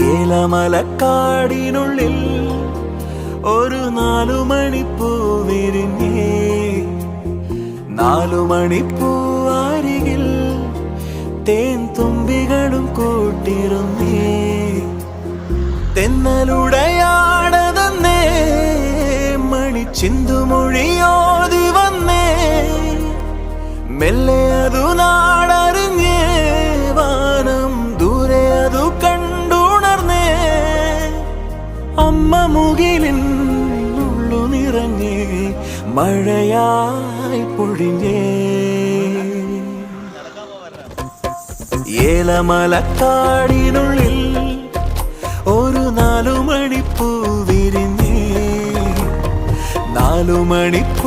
ഏലമലക്കാടിനുള്ളിൽ ഒരു 4 മണിപ്പൂ വിരിഞ്ഞേ. 4 മണിപ്പൂ അരികിൽ തേൻ തുമ്പികളും കൂട്ടിരുന്നേ. തെന്നലുടയാടതന്നേ മണിച്ചിന്തുമൊഴിയോതി വന്നേ. മെല്ലെ അതു നാടറിഞ്ഞേ, വാനം ദൂരെ അതു കണ്ടുണർന്നേ. അമ്മ മുകിലിൻ ഉള്ളു നിറഞ്ഞേ, മഴയായി പൊഴിഞ്ഞേ. ഏലമലക്കാടിനുള്ളിൽ ഒരു 4 മണിപ്പൂ വിരിഞ്ഞേ. 4 മണിപ്പൂ